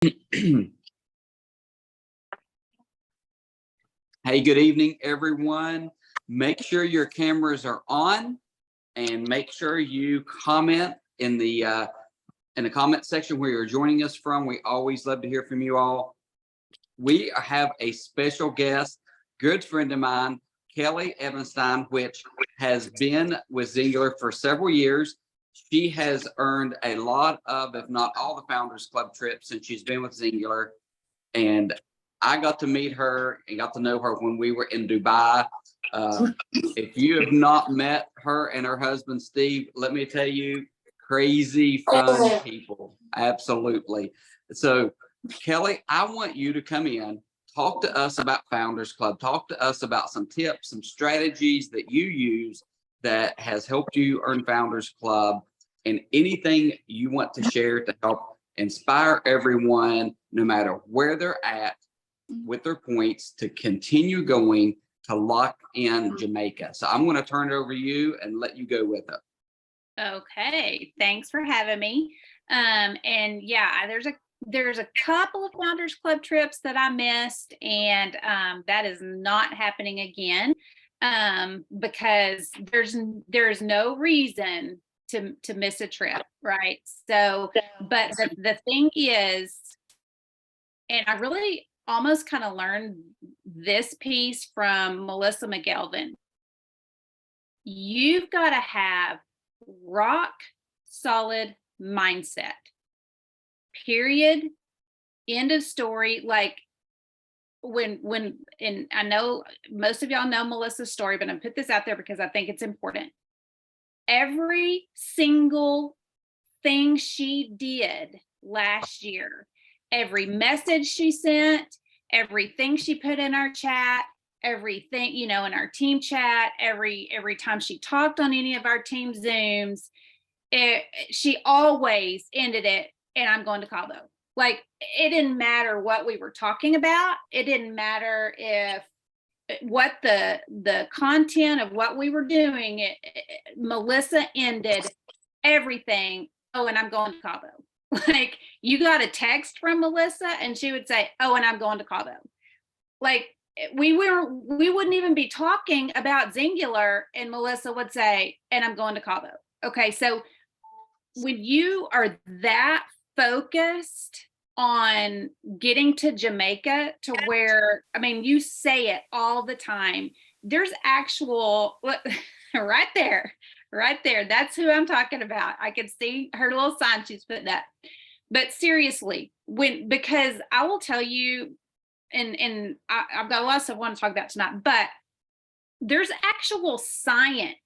Hey, good evening, everyone. Make sure your cameras are on and make sure you comment in the comment section where you're joining us from. We always love to hear from you all. We have a special guest, good friend of mine, Kellie Ebenstein, which has been with Singular for several years. She has earned a lot of, if not all, the Founders Club trips since she's been with Singular. And I got to meet her and got to know her when we were in Dubai. If you have not met her and her husband, Steve, let me tell you, crazy fun people. Absolutely. So, Kellie, I want you to come in, talk to us about Founders Club, talk to us about some tips, some strategies that you use that has helped you earn Founders Club, and anything you want to share to help inspire everyone, no matter where they're at with their points, to continue going to lock in Jamaica. So I'm going to turn it over to you and let you go with it. Okay, thanks for having me. And yeah, there's a couple of Founders Club trips that I missed, and that is not happening again, because there's no reason to miss a trip, right? So, but the thing is, and I really almost kind of learned this piece from Melissa McGelvin. You've got to have rock solid mindset. Period. End of story. Like and I know most of y'all know Melissa's story, but I put this out there because I think it's important. Every single thing she did last year, every message she sent, everything she put in our chat, everything, in our team chat, every time she talked on any of our team Zooms, she always ended it, and I'm going to Cabo. Like, it didn't matter what we were talking about. It didn't matter what the content of what we were doing. Melissa ended everything. Oh, and I'm going to Cabo. Like, you got a text from Melissa and she would say, oh, and I'm going to Cabo. Like, we wouldn't even be talking about Singular, and Melissa would say, and I'm going to Cabo. Okay, so when you are that focused on getting to Jamaica, to where, I mean, you say it all the time, there's actual right there, that's who I'm talking about. I could see her little sign she's putting up. But seriously, because I will tell you, and I've got a lot of stuff I want to talk about tonight, but there's actual science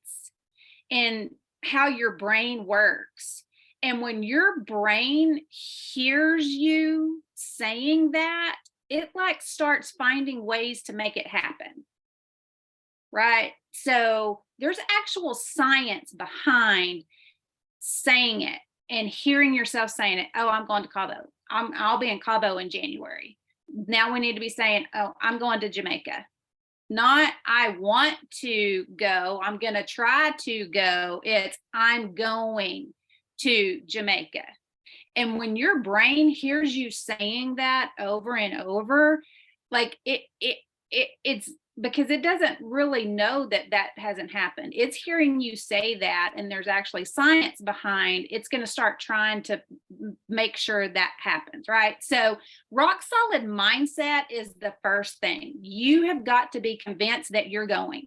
in how your brain works. And when your brain hears you saying that, it like starts finding ways to make it happen. Right? So there's actual science behind saying it and hearing yourself saying it. Oh, I'm going to Cabo. I'll be in Cabo in January. Now we need to be saying, oh, I'm going to Jamaica. Not I want to go, I'm going to try to go. It's I'm going to Jamaica. And when your brain hears you saying that over and over, like it's because it doesn't really know that hasn't happened. It's hearing you say that, and there's actually science behind. It's going to start trying to make sure that happens, right? So rock solid mindset is the first thing. You have got to be convinced that you're going.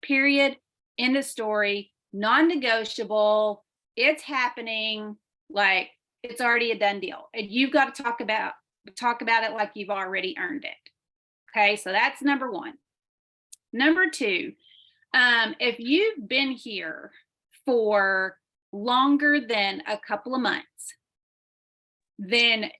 Period. End of story. Non-negotiable. It's happening. Like, it's already a done deal, and you've got to talk about it like you've already earned it. Okay, so that's number one. Number two, if you've been here for longer than a couple of months, then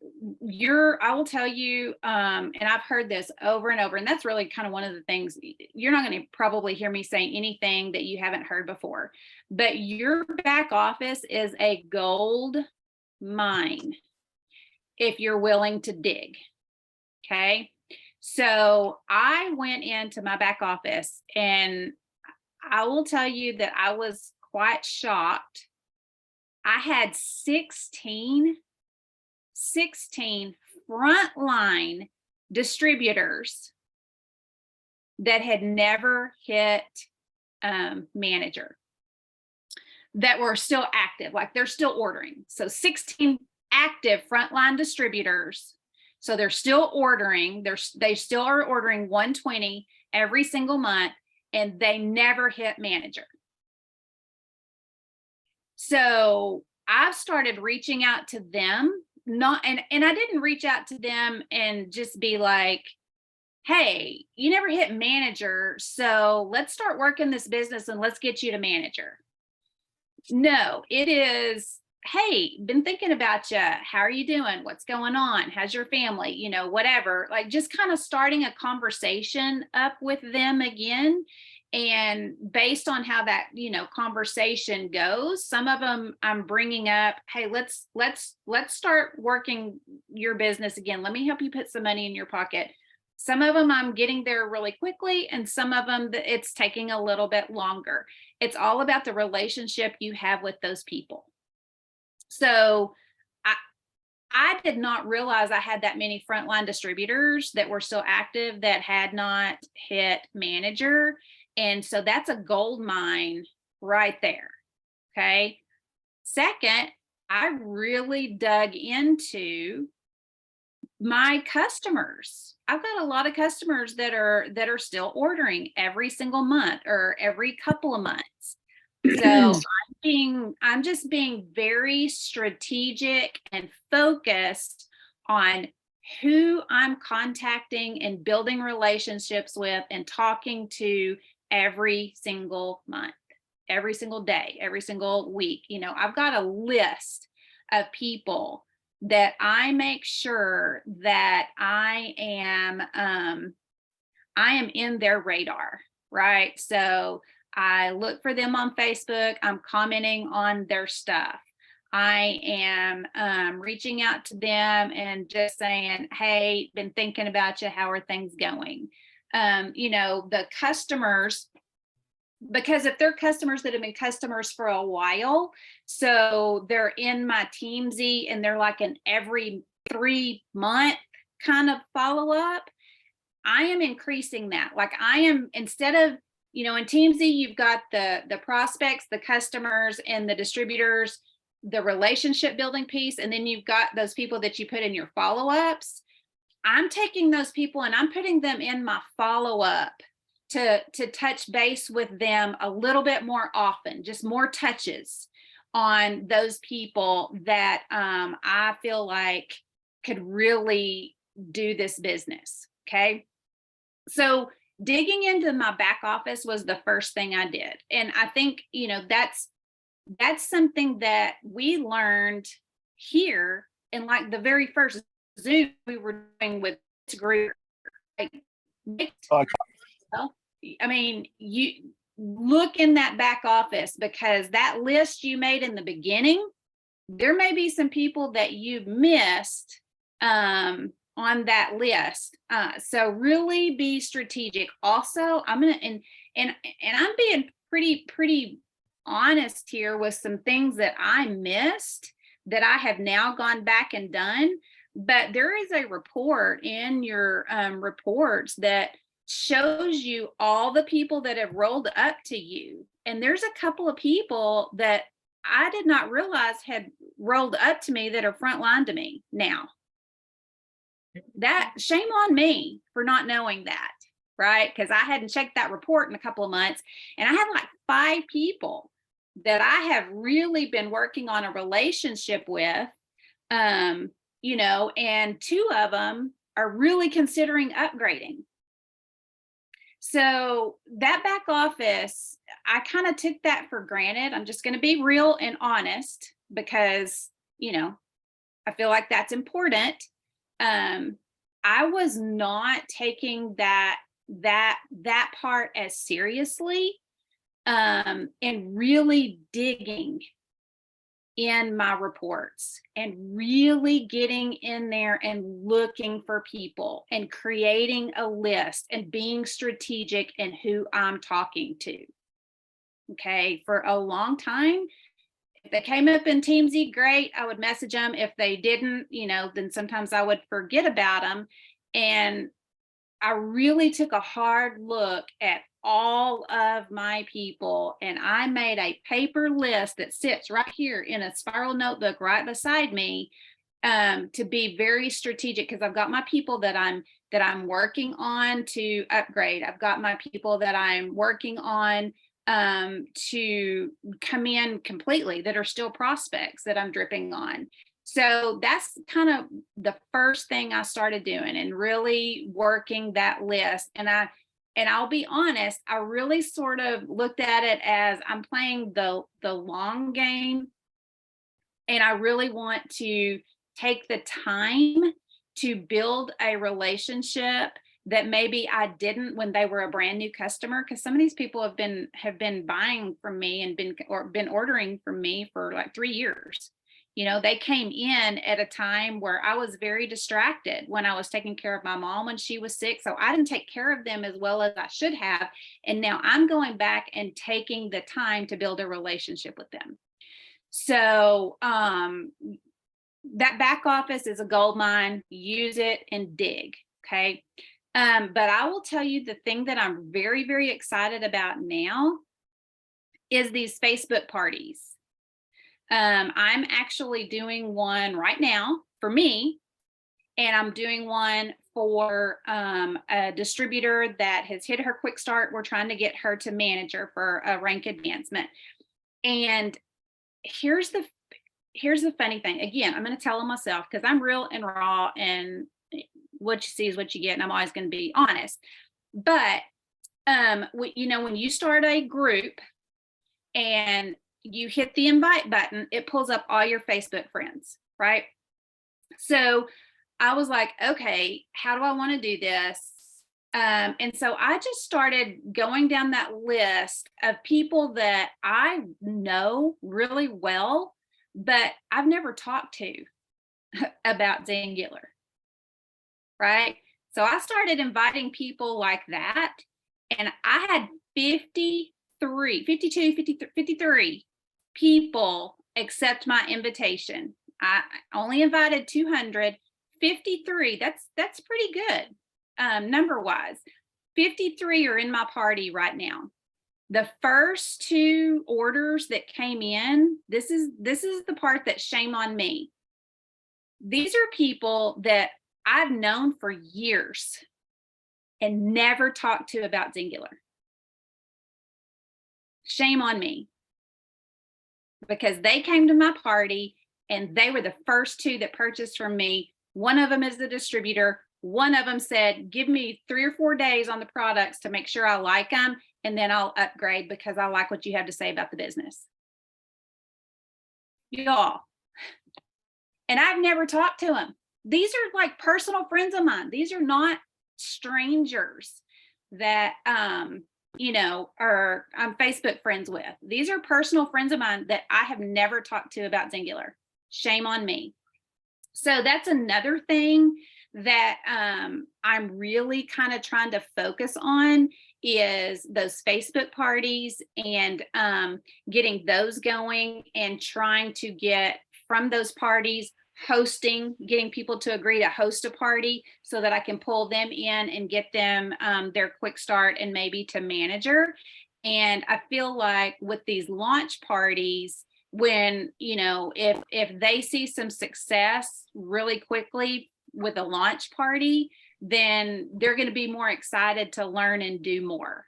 I will tell you, and I've heard this over and over, and that's really kind of one of the things, you're not going to probably hear me say anything that you haven't heard before, but your back office is a gold mine if you're willing to dig. Okay. So I went into my back office, and I will tell you that I was quite shocked. I had 16 16 frontline distributors that had never hit manager, that were still active, like they're still ordering. So 16 active frontline distributors. So they're still ordering, they still are ordering 120 every single month, and they never hit manager. So I've started reaching out to them, and I didn't reach out to them and just be like, hey, you never hit manager, so let's start working this business and let's get you to manager. No, it is, hey, been thinking about you. How are you doing? What's going on? How's your family? You know, whatever, like just kind of starting a conversation up with them again. And based on how that, you know, conversation goes, some of them I'm bringing up, hey, let's start working your business again. Let me help you put some money in your pocket. Some of them I'm getting there really quickly, and some of them it's taking a little bit longer. It's all about the relationship you have with those people. So I did not realize I had that many frontline distributors that were still active that had not hit manager. And so that's a gold mine right there. Okay. Second, I really dug into my customers. I've got a lot of customers that are still ordering every single month or every couple of months. So I'm just being very strategic and focused on who I'm contacting and building relationships with and talking to every single month, every single day, every single week. You know, I've got a list of people that I make sure that I am in their radar, right? So I look for them on Facebook. I'm commenting on their stuff. I am reaching out to them and just saying, hey, been thinking about you. How are things going? You know, the customers, because if they're customers that have been customers for a while, so they're in my Teamsy and they're like an every 3 month kind of follow up, I am increasing that. Like I am, instead of, you know, in Teamsy, you've got the prospects, the customers, and the distributors, the relationship building piece, and then you've got those people that you put in your follow-ups. I'm taking those people and I'm putting them in my follow-up to touch base with them a little bit more often, just more touches on those people that I feel like could really do this business. Okay. So digging into my back office was the first thing I did. And I think, you know, that's something that we learned here in like the very first Zoom we were doing with this group. Like, I mean, you look in that back office, because that list you made in the beginning, there may be some people that you missed on that list. So really be strategic. Also, I'm gonna and I'm being pretty honest here with some things that I missed that I have now gone back and done. But there is a report in your reports that shows you all the people that have rolled up to you. And there's a couple of people that I did not realize had rolled up to me that are frontline to me now. That, shame on me for not knowing that, right? Because I hadn't checked that report in a couple of months, and I had like 5 people that I have really been working on a relationship with, you know, and 2 of them are really considering upgrading. So that back office, I kind of took that for granted. I'm just going to be real and honest, because, you know, I feel like that's important. I was not taking that part as seriously, and really digging in my reports and really getting in there and looking for people and creating a list and being strategic in who I'm talking to. Okay. For a long time, If they came up in Teamsy, great. I would message them. If they didn't, then sometimes I would forget about them. And I really took a hard look at all of my people, and I made a paper list that sits right here in a spiral notebook right beside me, to be very strategic, because I've got my people that I'm working on to upgrade. I've got my people that I'm working on to come in completely, that are still prospects that I'm dripping on. So that's kind of the first thing I started doing, and really working that list. And I'll be honest, I really sort of looked at it as I'm playing the long game, and I really want to take the time to build a relationship that maybe I didn't when they were a brand new customer, because some of these people have been buying from me and been ordering from me for like 3 years. They came in at a time where I was very distracted when I was taking care of my mom when she was sick. So I didn't take care of them as well as I should have. And now I'm going back and taking the time to build a relationship with them. So that back office is a gold mine. Use it and dig. Okay. But I will tell you, the thing that I'm very, very excited about now is these Facebook parties. I'm actually doing one right now for me, and I'm doing one for a distributor that has hit her quick start. We're trying to get her to manager for a rank advancement. And here's the funny thing. Again, I'm going to tell them myself, because I'm real and raw, and what you see is what you get, and I'm always going to be honest. But when you start a group and you hit the invite button, it pulls up all your Facebook friends, right? So I was like, okay, how do I want to do this? And so I just started going down that list of people that I know really well, but I've never talked to about Zingular, right? So I started inviting people like that, and I had 53 people accept my invitation. I only invited 253. That's pretty good, number wise. 53 are in my party right now. The first 2 orders that came in, this is the part that shame on me. These are people that I've known for years and never talked to about Zingular. Shame on me, because they came to my party and they were the first 2 that purchased from me. One of them is the distributor. One of them said, give me 3 or 4 days on the products to make sure I like them, and then I'll upgrade because I like what you have to say about the business. Y'all. And I've never talked to them. These are like personal friends of mine. These are not strangers that or I'm Facebook friends with. These are personal friends of mine that I have never talked to about Zingular. Shame on me. So that's another thing that I'm really kind of trying to focus on, is those Facebook parties, and getting those going, and trying to get from those parties getting people to agree to host a party so that I can pull them in and get them their quick start and maybe to manager. And I feel like with these launch parties, when, if they see some success really quickly with a launch party, then they're going to be more excited to learn and do more.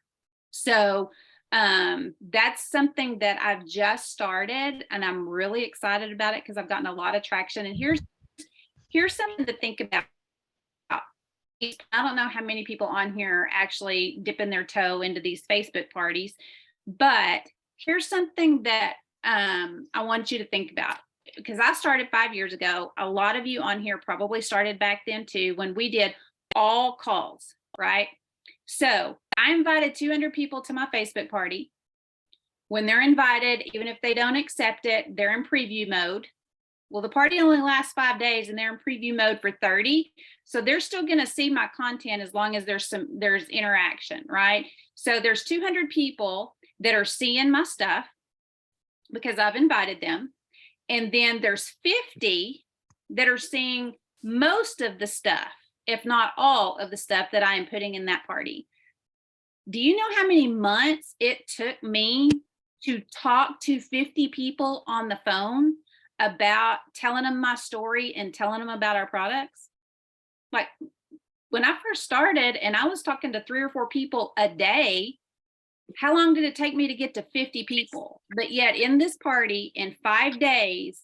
So that's something that I've just started, and I'm really excited about it because I've gotten a lot of traction. And here's something to think about. I don't know how many people on here actually dipping their toe into these Facebook parties, but here's something that I want you to think about, because I started 5 years ago. A lot of you on here probably started back then too, when we did all calls, right? So I invited 200 people to my Facebook party. When they're invited, even if they don't accept it, they're in preview mode. Well, the party only lasts 5 days and they're in preview mode for 30. So they're still going to see my content as long as there's interaction, right? So there's 200 people that are seeing my stuff. because I've invited them. And then there's 50 that are seeing most of the stuff, if not all of the stuff that I am putting in that party. Do you know how many months it took me to talk to 50 people on the phone about telling them my story and telling them about our products? Like, when I first started and I was talking to 3 or 4 people a day, how long did it take me to get to 50 people? But yet in this party, in 5 days,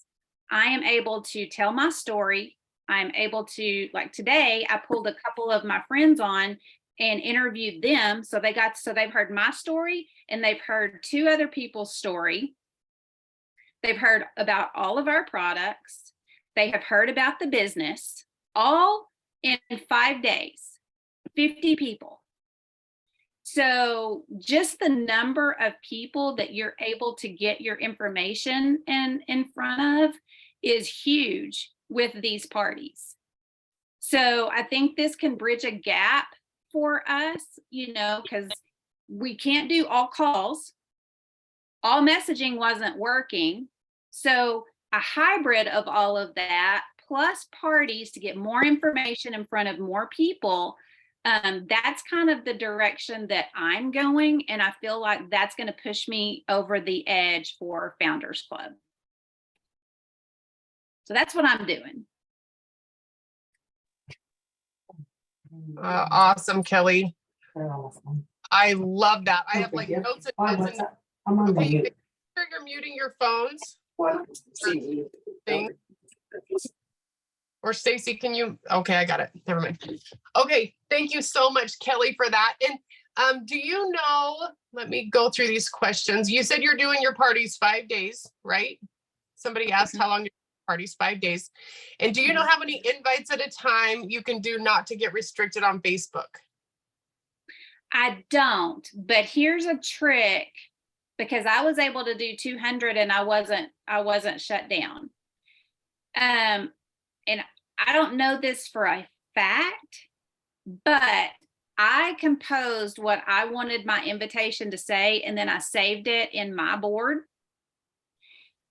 I am able to tell my story. I'm able to, like today, I pulled a couple of my friends on and interviewed them. So they've heard my story and they've heard 2 other people's story. They've heard about all of our products. They have heard about the business, all in 5 days, 50 people. So just the number of people that you're able to get your information in front of is huge with these parties. So I think this can bridge a gap for us, because we can't do all calls. All messaging wasn't working. So a hybrid of all of that, plus parties to get more information in front of more people, that's kind of the direction that I'm going. And I feel like that's going to push me over the edge for Founders Club. So that's what I'm doing. Awesome, Kelly. I love that. I have like notes and notes. Okay, you're muting your phones. Or Stacy, can you? Okay, I got it. Never mind. Okay, thank you so much, Kelly, for that. And do you know? Let me go through these questions. You said you're doing your parties 5 days, right? Somebody asked how long your parties 5 days. And do you know how many invites at a time you can do not to get restricted on Facebook? I don't, but here's a trick, because I was able to do 200 and I wasn't shut down. And I don't know this for a fact, but I composed what I wanted my invitation to say, and then I saved it in my board.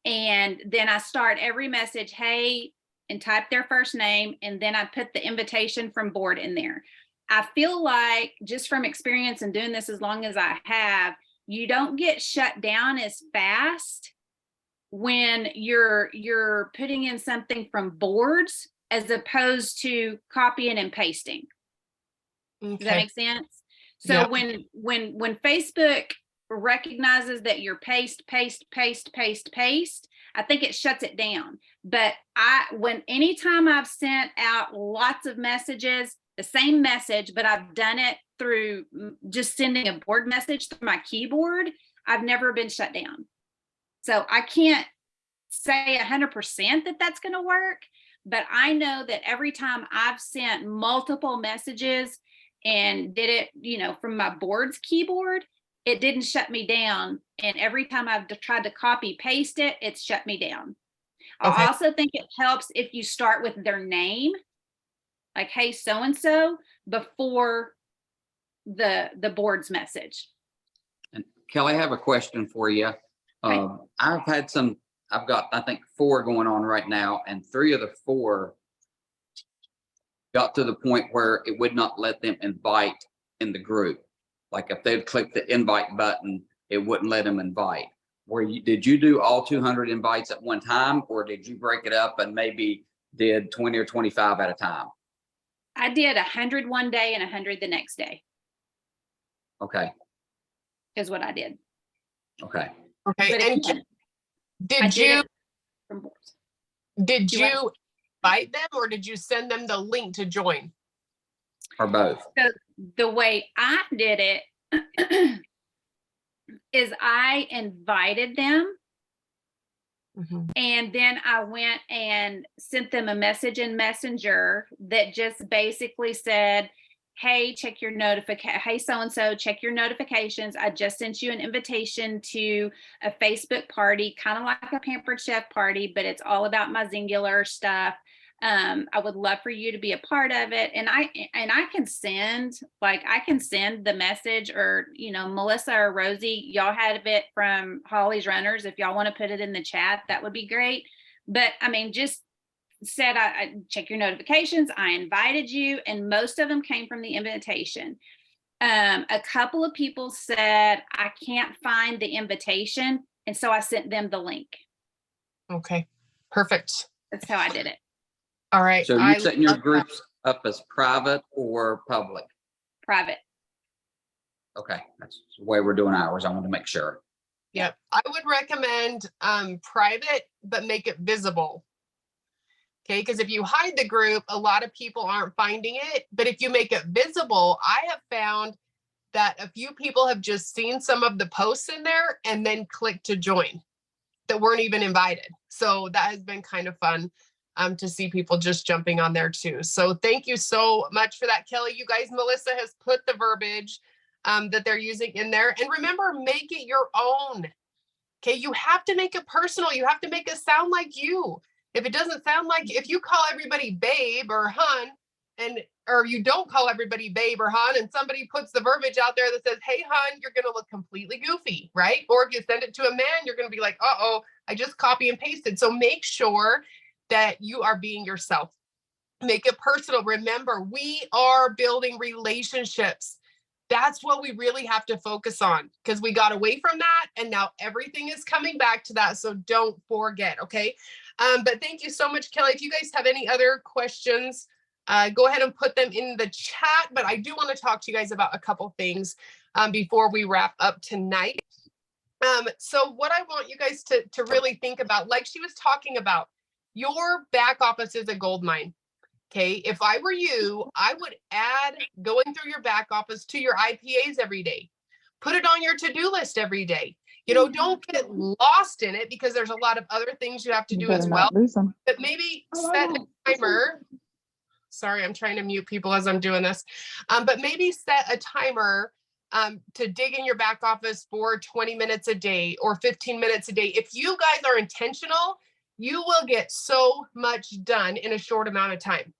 And then I start every message, hey, and type their first name, and then I put the invitation from board in there. I feel like, just from experience and doing this as long as I have, you don't get shut down as fast when you're putting in something from boards as opposed to copying and pasting. Okay. Does that make sense? So yeah. when Facebook recognizes that you're paste, I think it shuts it down. But anytime I've sent out lots of messages, the same message, but I've done it through just sending a board message through my keyboard, I've never been shut down. So I can't say 100% that that's going to work, but I know that every time I've sent multiple messages and did it, from my board's keyboard, it didn't shut me down. And every time I've tried to copy paste it, it's shut me down. Okay. I also think it helps if you start with their name, like, hey, so-and-so, before the board's message. And Kelly, I have a question for you. Right. I've got, I think, 4 going on right now, and 3 of the 4 got to the point where it would not let them invite in the group. Like if they'd click the invite button, it wouldn't let them invite. Did you do all 200 invites at one time, or did you break it up and maybe did 20 or 25 at a time? I did 100 one day and 100 the next day. Okay. Is what I did. Okay. Okay. But and again, did you invite them, or did you send them the link to join? Or both? So the way I did it is I invited them. Mm-hmm. And then I went and sent them a message in Messenger that just basically said, hey, check your hey, so-and-so, check your notifications. I just sent you an invitation to a Facebook party, kind of like a Pampered Chef party, but it's all about my Singular stuff. I would love for you to be a part of it. And I can send the message, or, Melissa or Rosie, y'all had it from Holly's Runners. If y'all want to put it in the chat, that would be great. But I mean, just said, I check your notifications. I invited you, and most of them came from the invitation. A couple of people said, I can't find the invitation. And so I sent them the link. Okay, perfect. That's how I did it. All right. So you're setting your groups up as private or public? Private. Okay, that's the way we're doing ours. I want to make sure. Yep. I would recommend private, but make it visible. Okay, because if you hide the group, a lot of people aren't finding it. But if you make it visible, I have found that a few people have just seen some of the posts in there and then clicked to join that weren't even invited. So that has been kind of fun to see people just jumping on there too. So thank you so much for that, Kelly. You guys, Melissa has put the verbiage that they're using in there. And remember, make it your own. Okay, you have to make it personal. You have to make it sound like you. If it doesn't sound like, if you call everybody babe or hun, or you don't call everybody babe or hun, and somebody puts the verbiage out there that says, hey hun, you're gonna look completely goofy, right? Or if you send it to a man, you're gonna be like, uh-oh, I just copy and pasted. So make sure that you are being yourself. Make it personal. Remember, we are building relationships. That's what we really have to focus on, because we got away from that and now everything is coming back to that. So don't forget, okay? But thank you so much, Kelly. If you guys have any other questions, go ahead and put them in the chat. But I do want to talk to you guys about a couple things before we wrap up tonight. So what I want you guys to really think about, like she was talking about, your back office is a gold mine. Okay, if I were you, I would add going through your back office to your IPAs every day. Put it on your to-do list every day. Don't get lost in it, because there's a lot of other things you have to do as well. But maybe set a timer. Sorry, I'm trying to mute people as I'm doing this. But maybe set a timer to dig in your back office for 20 minutes a day or 15 minutes a day. If you guys are intentional, you will get so much done in a short amount of time.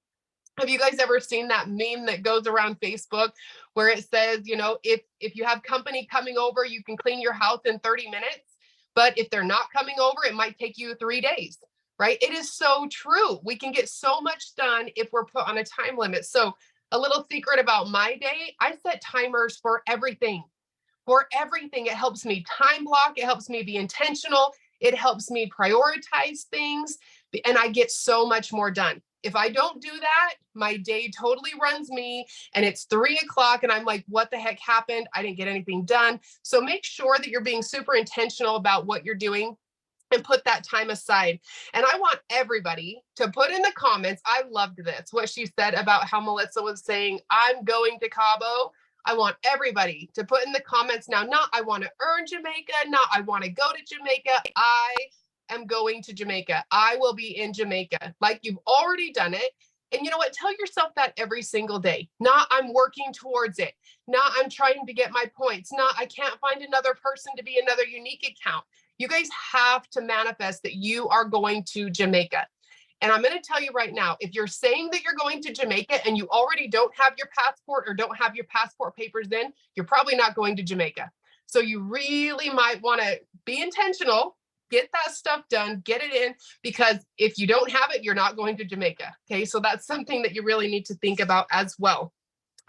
Have you guys ever seen that meme that goes around Facebook where it says, if you have company coming over, you can clean your house in 30 minutes, but if they're not coming over, it might take you 3 days, right? It is so true. We can get so much done if we're put on a time limit. So a little secret about my day, I set timers for everything. For everything. It helps me time block. It helps me be intentional. It helps me prioritize things, and I get so much more done. If I don't do that, my day totally runs me, and it's 3 o'clock and I'm like, what the heck happened? I didn't get anything done. So make sure that you're being super intentional about what you're doing and put that time aside. And I want everybody to put in the comments. I loved this, what she said about how Melissa was saying, I'm going to Cabo. I want everybody to put in the comments now, not I want to earn Jamaica, not I want to go to Jamaica. I am going to Jamaica. I will be in Jamaica. Like you've already done it. And you know what? Tell yourself that every single day. Not I'm working towards it. Not I'm trying to get my points. Not I can't find another person to be another unique account. You guys have to manifest that you are going to Jamaica. And I'm going to tell you right now, if you're saying that you're going to Jamaica and you already don't have your passport or don't have your passport papers in, you're probably not going to Jamaica. So you really might want to be intentional, get that stuff done, get it in, because if you don't have it, you're not going to Jamaica. Okay, so that's something that you really need to think about as well.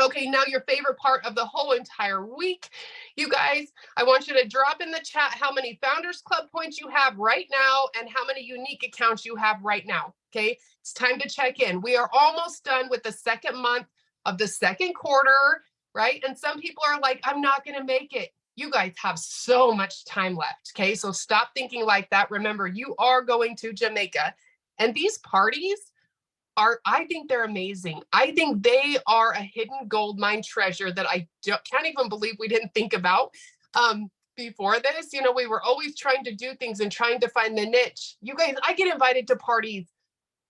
Okay, now your favorite part of the whole entire week. You guys, I want you to drop in the chat how many Founders Club points you have right now and how many unique accounts you have right now. Okay, it's time to check in. We are almost done with the second month of the second quarter, right? And some people are like, I'm not going to make it. You guys have so much time left. Okay, so stop thinking like that. Remember, you are going to Jamaica, and these parties I think they're amazing. I think they are a hidden gold mine treasure that I can't even believe we didn't think about before this. We were always trying to do things and trying to find the niche. You guys, I get invited to parties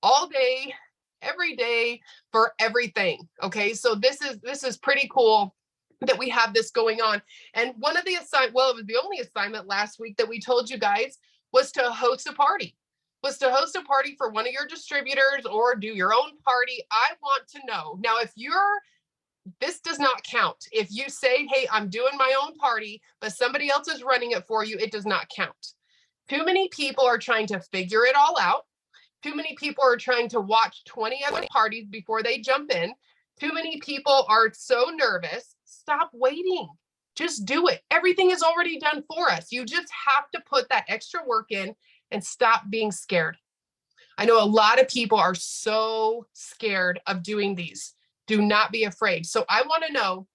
all day, every day for everything. Okay, so this is pretty cool that we have this going on. And one of the it was the only assignment last week that we told you guys was to host a party. was to host a party for one of your distributors or do your own party, I want to know. Now, if this does not count. If you say, hey, I'm doing my own party, but somebody else is running it for you, it does not count. Too many people are trying to figure it all out. Too many people are trying to watch 20 other parties before they jump in. Too many people are so nervous. Stop waiting. Just do it. Everything is already done for us. You just have to put that extra work in and stop being scared. I know a lot of people are so scared of doing these. Do not be afraid. So I want to know,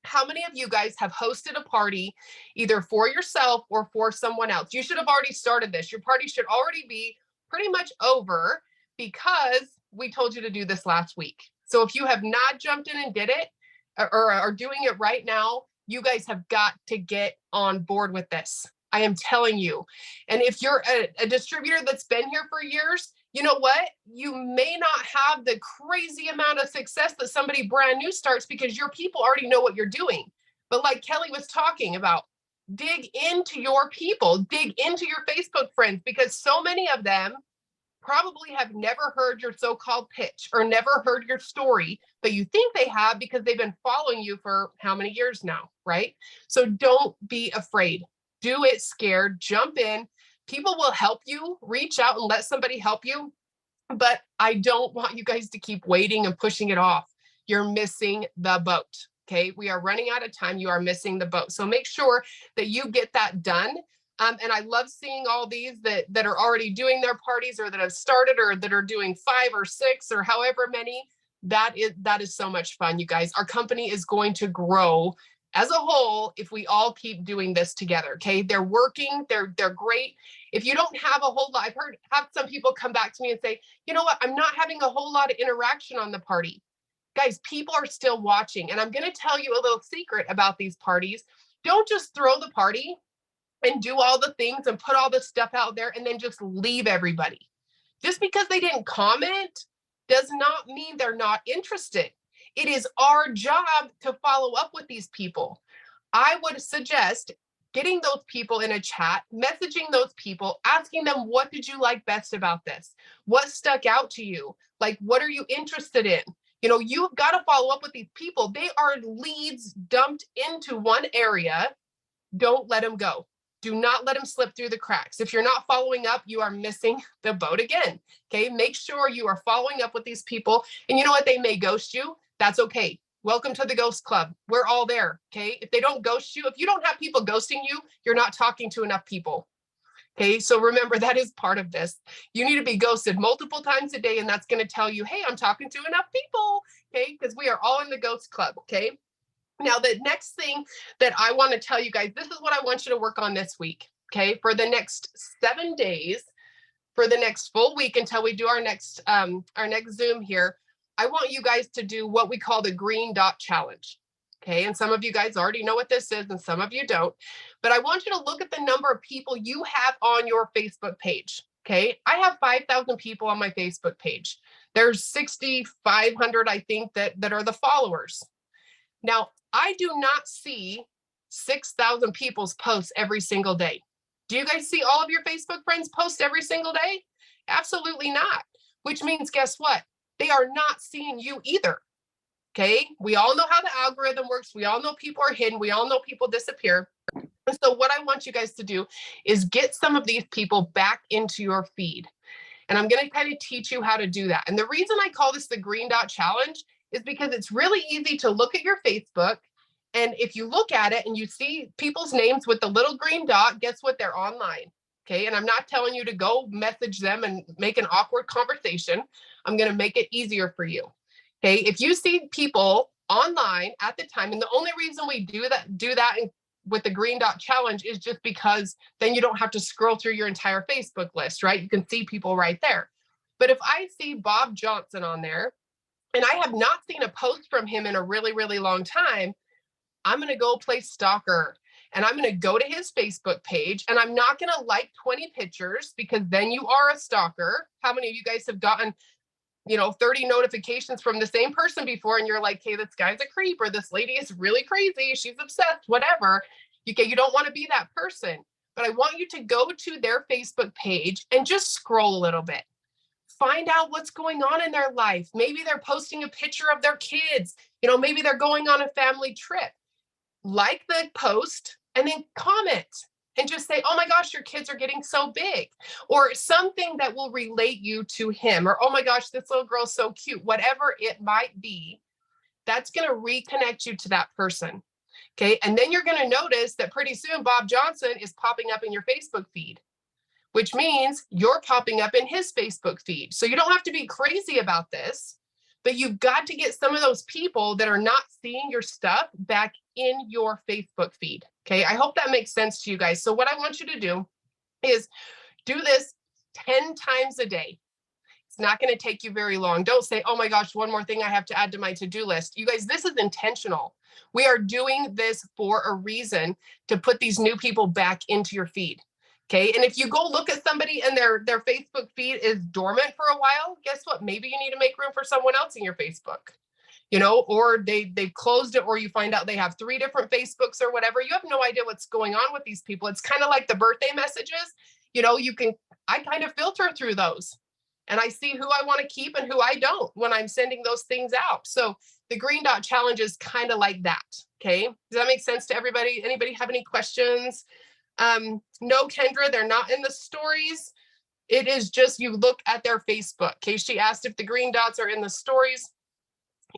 how many of you guys have hosted a party either for yourself or for someone else? You should have already started this. Your party should already be pretty much over because we told you to do this last week. So if you have not jumped in and did it or are doing it right now, you guys have got to get on board with this. I am telling you. And if you're a distributor that's been here for years, you know what? You may not have the crazy amount of success that somebody brand new starts because your people already know what you're doing. But like Kelly was talking about, dig into your people, dig into your Facebook friends, because so many of them probably have never heard your so-called pitch or never heard your story, but you think they have because they've been following you for how many years now, right? So don't be afraid. Do it scared, jump in. People will help you, reach out and let somebody help you. But I don't want you guys to keep waiting and pushing it off. You're missing the boat. Okay, we are running out of time. You are missing the boat. So make sure that you get that done. And I love seeing all these that are already doing their parties or that have started or that are doing 5 or 6 or however many. That is so much fun, you guys. Our company is going to grow as a whole if we all keep doing this together. Okay, they're working, they're great. If you don't have a whole lot, I've have some people come back to me and say, you know what, I'm not having a whole lot of interaction on the party. Guys, people are still watching. And I'm going to tell you a little secret about these parties. Don't just throw the party and do all the things and put all the stuff out there and then just leave everybody. Just because they didn't comment does not mean they're not interested. It is our job to follow up with these people. I would suggest getting those people in a chat, messaging those people, asking them, what did you like best about this? What stuck out to you? Like, what are you interested in? You know, you've got to follow up with these people. They are leads dumped into one area. Don't let them go. Do not let them slip through the cracks. If you're not following up, you are missing the boat again. Okay, make sure you are following up with these people. And you know what? They may ghost you. That's okay. Welcome to the Ghost Club. We're all there. Okay, if they don't ghost you, if you don't have people ghosting you, you're not talking to enough people. Okay, so remember, that is part of this. You need to be ghosted multiple times a day, and that's going to tell you, hey, I'm talking to enough people. Okay, because we are all in the Ghost Club. Okay. Now, the next thing that I want to tell you guys, this is what I want you to work on this week, okay? For the next 7 days, for the next full week until we do our next Zoom here, I want you guys to do what we call the green dot challenge, okay? And some of you guys already know what this is and some of you don't, but I want you to look at the number of people you have on your Facebook page, okay? I have 5,000 people on my Facebook page. There's 6,500, I think, that are the followers. Now, I do not see 6,000 people's posts every single day. Do you guys see all of your Facebook friends post every single day? Absolutely not. Which means, guess what? They are not seeing you either. Okay. We all know how the algorithm works. We all know people are hidden. We all know people disappear. And so what I want you guys to do is get some of these people back into your feed. And I'm going to kind of teach you how to do that. And the reason I call this the green dot challenge is because it's really easy to look at your Facebook. And if you look at it and you see people's names with the little green dot, guess what? They're online. Okay. And I'm not telling you to go message them and make an awkward conversation. I'm going to make it easier for you. Okay. If you see people online at the time, and the only reason we do that with the green dot challenge is just because then you don't have to scroll through your entire Facebook list, right? You can see people right there. But if I see Bob Johnson on there, and I have not seen a post from him in a really, really long time, I'm going to go play stalker and I'm going to go to his Facebook page and I'm not going to like 20 pictures because then you are a stalker. How many of you guys have gotten, 30 notifications from the same person before and you're like, hey, this guy's a creep or this lady is really crazy. She's obsessed, whatever. You don't want to be that person. but I want you to go to their Facebook page and just scroll a little bit. Find out what's going on in their life. Maybe they're posting a picture of their kids. You know, maybe they're going on a family trip. Like the post and then comment and just say, oh my gosh, your kids are getting so big, or something that will relate you to him, or oh my gosh, this little girl's so cute, whatever it might be. That's going to reconnect you to that person. Okay. And then you're going to notice that pretty soon Bob Johnson is popping up in your Facebook feed, which means you're popping up in his Facebook feed. So you don't have to be crazy about this, but you've got to get some of those people that are not seeing your stuff back in your Facebook feed. Okay. I hope that makes sense to you guys. So what I want you to do is do this 10 times a day. It's not going to take you very long. Don't say, oh my gosh, one more thing I have to add to my to-do list. You guys, this is intentional. We are doing this for a reason, to put these new people back into your feed. Okay. And if you go look at somebody and their Facebook feed is dormant for a while, guess what? Maybe you need to make room for someone else in your Facebook, you know, or they've closed it, or you find out they have 3 different Facebooks or whatever. You have no idea what's going on with these people. It's kind of like the birthday messages, you know, I kind of filter through those. And I see who I want to keep and who I don't when I'm sending those things out. So the green dot challenge is kind of like that. Okay. Does that make sense to everybody? Anybody have any questions? No, Kendra, they're not in the stories. It is just, you look at their Facebook. Okay. She asked if the green dots are in the stories.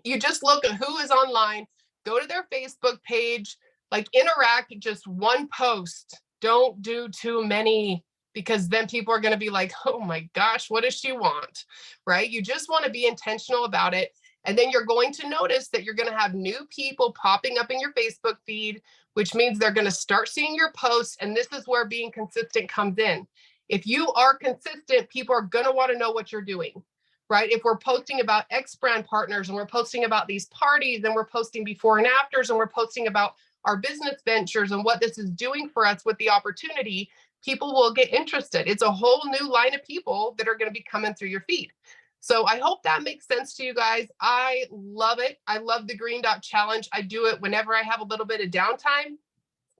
You just look at who is online, go to their Facebook page, like interact, just one post. Don't do too many, because then people are going to be like, oh my gosh, what does she want? Right? You just want to be intentional about it. And then you're going to notice that you're going to have new people popping up in your Facebook feed, which means they're going to start seeing your posts. And this is where being consistent comes in. If you are consistent, people are going to want to know what you're doing, right? If we're posting about X brand partners, and we're posting about these parties, and we're posting before and afters, and we're posting about our business ventures and what this is doing for us with the opportunity, people will get interested. It's a whole new line of people that are going to be coming through your feed. So I hope that makes sense to you guys. I love it. I love the green dot challenge. I do it whenever I have a little bit of downtime,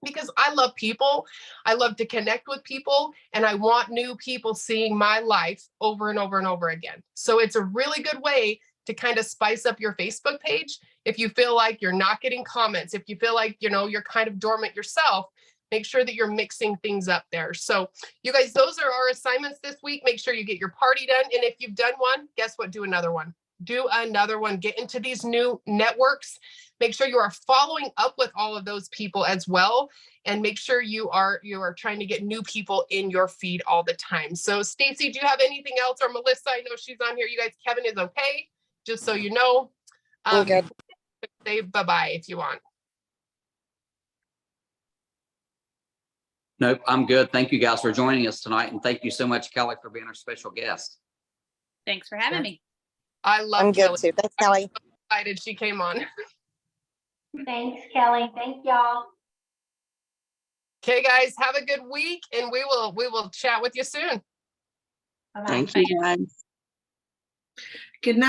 because I love people. I love to connect with people, and I want new people seeing my life over and over and over again. So it's a really good way to kind of spice up your Facebook page. If you feel like you're not getting comments, if you feel like, you know, you're kind of dormant yourself, make sure that you're mixing things up there. So you guys, those are our assignments this week. Make sure you get your party done. And if you've done one, guess what? Do another one. Do another one. Get into these new networks. Make sure you are following up with all of those people as well. And make sure you are trying to get new people in your feed all the time. So Stacy, do you have anything else? Or Melissa, I know she's on here. You guys, Kevin is okay, just so you know. I'm good. Say bye-bye if you want. Nope, I'm good. Thank you guys for joining us tonight. And thank you so much, Kelly, for being our special guest. Thanks for having me. I love I'm good Kelly. too. Thanks, Kelly. Excited she came on. Thanks, Kelly. Thank y'all. Okay, guys, have a good week, and we will chat with you soon. Bye-bye. Thank you, guys. Good night.